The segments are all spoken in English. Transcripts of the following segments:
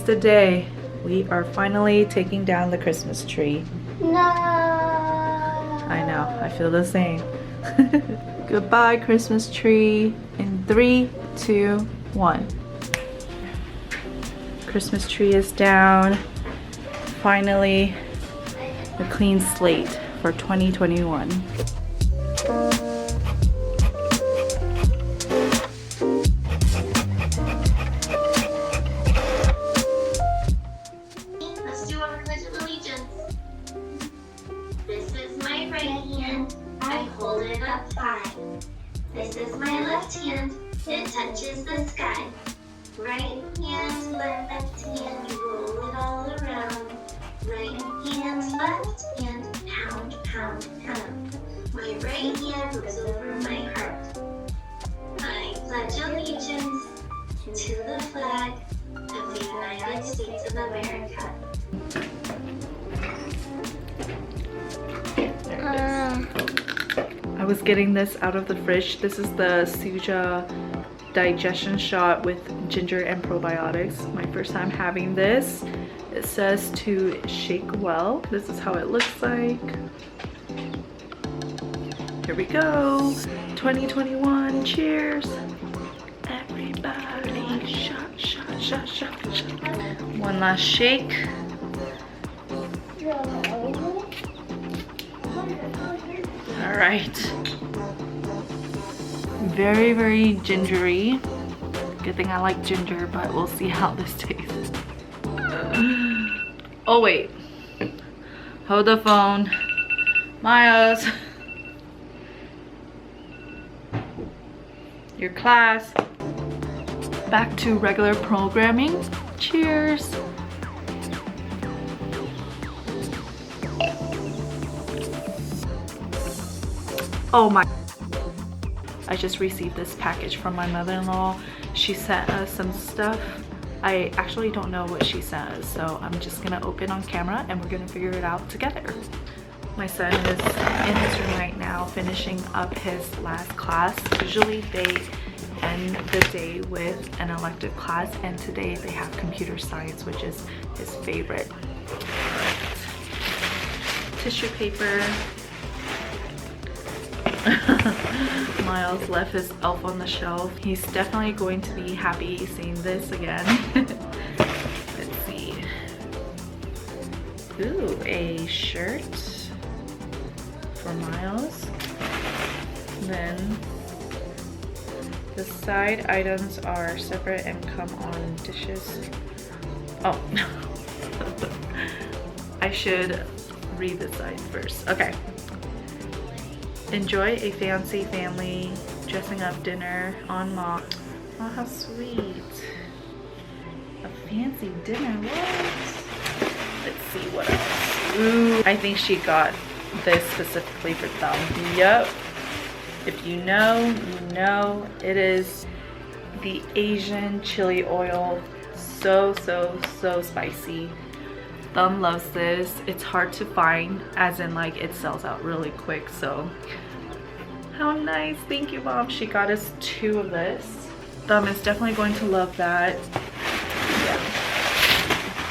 the day. We are finally taking down the Christmas tree. No. I know, I feel the same. Goodbye, Christmas tree. In 3, 2, 1. Christmas tree is down. Finally, a clean slate for 2021. Let's do our pledge of allegiance. This is my right hand. I hold it up high. This is my left hand. It touches the sky. Right hand, left hand, roll it all around. Right hand, left hand, pound, pound, pound. My right hand goes over my heart. I pledge allegiance to the flag of the United States of America. I was getting this out of the fridge. This is the Suja digestion shot with ginger and probiotics. My first time having this. It says to shake well. This is how it looks like. Here we go. 2021. Cheers. Everybody. Shot, shot, shot, shot, shot. One last shake. All right. Very, very gingery. Good thing I like ginger, but we'll see how this tastes. Oh wait. Hold the phone. Miles. Your class. Back to regular programming. Cheers. Oh my. I just received this package from my mother-in-law. She sent us some stuff. I actually don't know what she sent us, so I'm just gonna open on camera and we're gonna figure it out together. My son is in his room right now finishing up his last class. Usually they end the day with an elective class, and today they have computer science, which is his favorite. Tissue paper. Miles left his elf on the shelf. He's definitely going to be happy seeing this again. Let's see. Ooh, a shirt for Miles. Then the side items are separate and come on dishes. Oh, I should read the side first. Okay. Enjoy a fancy family dressing up dinner on Mom. Oh, how sweet. A fancy dinner, what? Let's see what else. Ooh, I think she got this specifically for Thumb. Yep. If you know, you know. It is the Asian chili oil. So spicy. Thumb loves this. It's hard to find, as in like it sells out really quick, so how nice. Thank you, Mom. She got us 2 of this. Thumb is definitely going to love that. Yeah.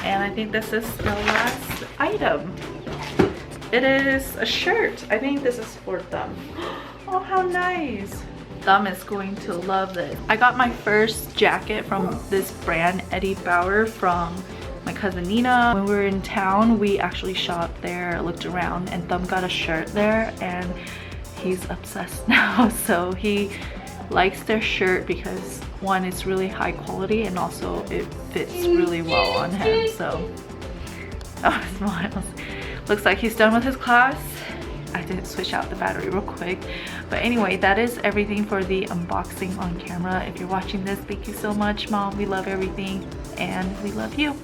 And I think this is the last item. It is a shirt. I think this is for Thumb. Oh, how nice. Thumb is going to love this. I got my first jacket from this brand, Eddie Bauer, from my cousin Nina. When we were in town, we actually shopped there, looked around, and Thumb got a shirt there, and he's obsessed now. So he likes their shirt because one, it's really high quality, and also it fits really well on him. So, oh, smiles. Looks like he's done with his class. I did switch out the battery real quick. But anyway, that is everything for the unboxing on camera. If you're watching this, thank you so much, Mom. We love everything, and we love you.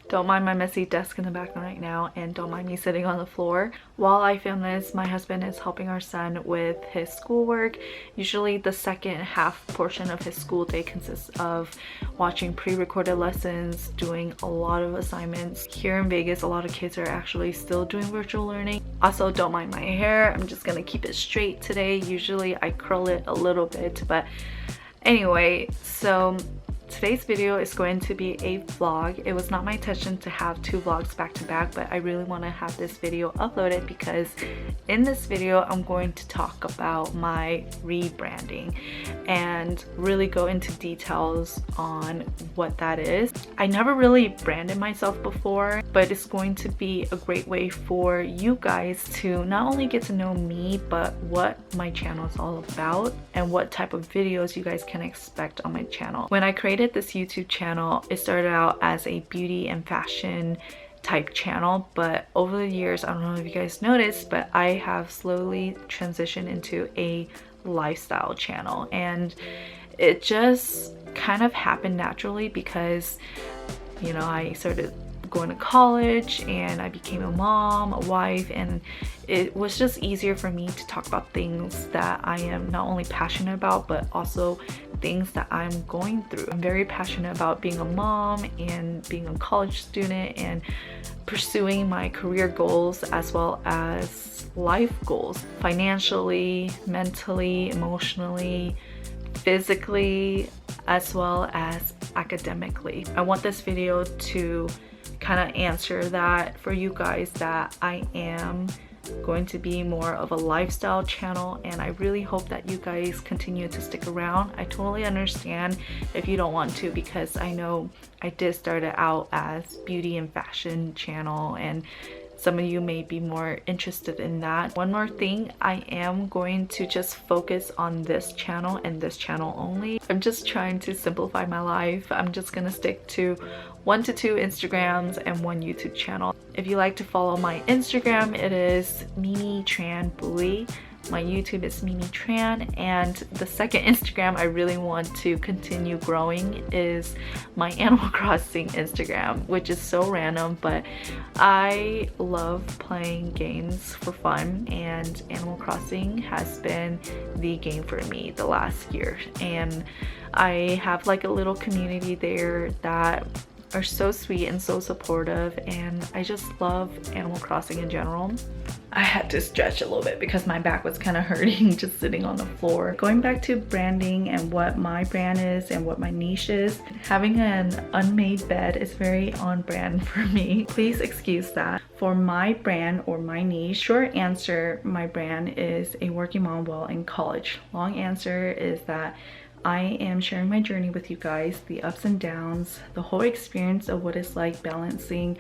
Don't mind my messy desk in the background right now, and don't mind me sitting on the floor. While I film this, my husband is helping our son with his schoolwork. Usually the second half portion of his school day consists of watching pre-recorded lessons, doing a lot of assignments. Here in Vegas, a lot of kids are actually still doing virtual learning. Also, don't mind my hair. I'm just gonna keep it straight today. Usually I curl it a little bit, but anyway, so Today's video is going to be a vlog. It was not my intention to have 2 vlogs back to back, but I really want to have this video uploaded because in this video I'm going to talk about my rebranding and really go into details on what that is. I never really branded myself before, but it's going to be a great way for you guys to not only get to know me, but what my channel is all about and what type of videos you guys can expect on my channel. When I created this YouTube channel, it started out as a beauty and fashion type channel, but over the years, I don't know if you guys noticed, but I have slowly transitioned into a lifestyle channel, and it just kind of happened naturally because, you know, I started going to college and I became a mom, a wife, and it was just easier for me to talk about things that I am not only passionate about, but also things that I'm going through. I'm very passionate about being a mom and being a college student and pursuing my career goals as well as life goals, financially, mentally, emotionally, physically, as well as academically. I want this video to kind of answer that for you guys, that I am going to be more of a lifestyle channel, and I really hope that you guys continue to stick around. I totally understand if you don't want to, because I know I did start it out as beauty and fashion channel, and some of you may be more interested in that. One more thing, I am going to just focus on this channel and this channel only. I'm just trying to simplify my life. I'm just gonna stick to 1 to 2 Instagrams and 1 YouTube channel. If you like to follow my Instagram, it is Mymy Tran. My YouTube is Mymy Tran, and the second Instagram I really want to continue growing is my Animal Crossing Instagram, which is so random, but I love playing games for fun, and Animal Crossing has been the game for me the last year, and I have like a little community there that are so sweet and so supportive, and I just love Animal Crossing in general. I had to stretch a little bit because my back was kind of hurting just sitting on the floor. Going back to branding and what my brand is and what my niche is, having an unmade bed is very on brand for me. Please excuse that. For my brand or my niche, short answer, my brand is a working mom while in college. Long answer is that I am sharing my journey with you guys, the ups and downs, the whole experience of what it's like balancing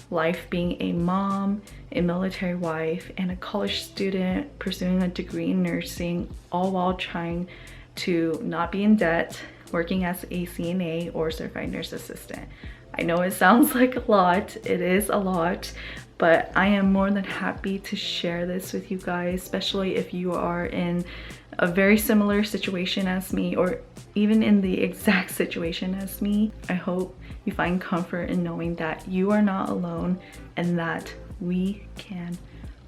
life being a mom, a military wife, and a college student pursuing a degree in nursing, all while trying to not be in debt, working as a CNA or certified nurse assistant. I know it sounds like a lot, it is a lot, but I am more than happy to share this with you guys, especially if you are in a very similar situation as me, or even in the exact situation as me. I hope you find comfort in knowing that you are not alone and that we can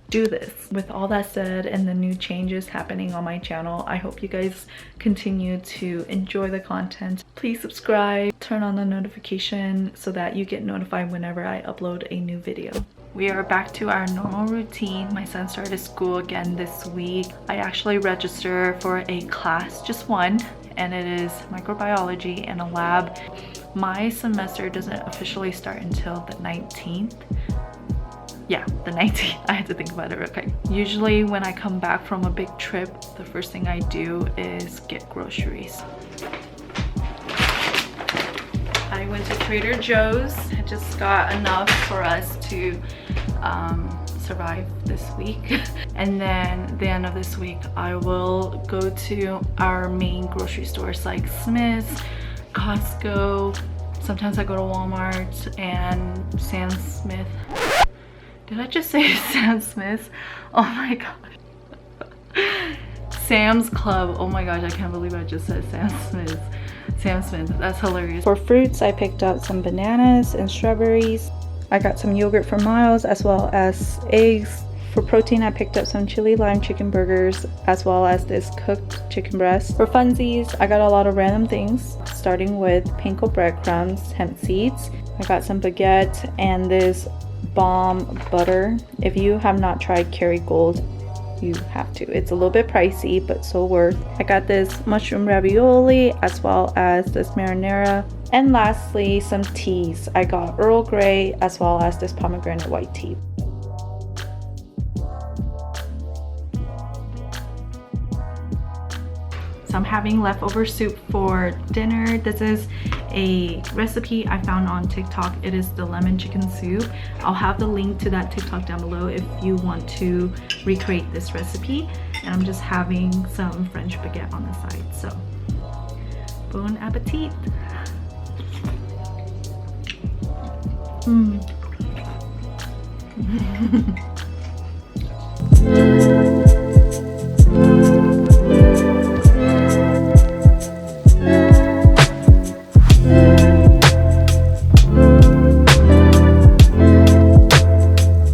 do this. With all that said and the new changes happening on my channel, I hope you guys continue to enjoy the content. Please subscribe, turn on the notification so that you get notified whenever I upload a new video. We are back to our normal routine. My son started school again this week. I actually registered for a class, just one, and it is microbiology and a lab. My semester doesn't officially start until the 19th. Yeah, the 19th. I had to think about it real quick. Usually when I come back from a big trip, the first thing I do is get groceries. I went to Trader Joe's. I just got enough for us to survive this week. And then the end of this week, I will go to our main grocery stores like Smith's, Costco. Sometimes I go to Walmart and Sam Smith. Did I just say Sam Smith? Oh my gosh. Sam's Club. Oh my gosh, I can't believe I just said Sam Smith. Sam Smith, that's hilarious. For fruits, I picked up some bananas and strawberries. I got some yogurt for Miles as well as eggs. For protein, I picked up some chili lime chicken burgers as well as this cooked chicken breast. For funsies, I got a lot of random things, starting with panko breadcrumbs, hemp seeds. I got some baguette and this bomb butter. If you have not tried Kerrygold, you have to. It's a little bit pricey, but so worth. I got this mushroom ravioli as well as this marinara. And lastly, some teas. I got Earl Grey as well as this pomegranate white tea. So I'm having leftover soup for dinner. This is a recipe I found on TikTok. It is the lemon chicken soup. I'll have the link to that TikTok down below if you want to recreate this recipe. And I'm just having some French baguette on the side. So, bon appetit. Mm.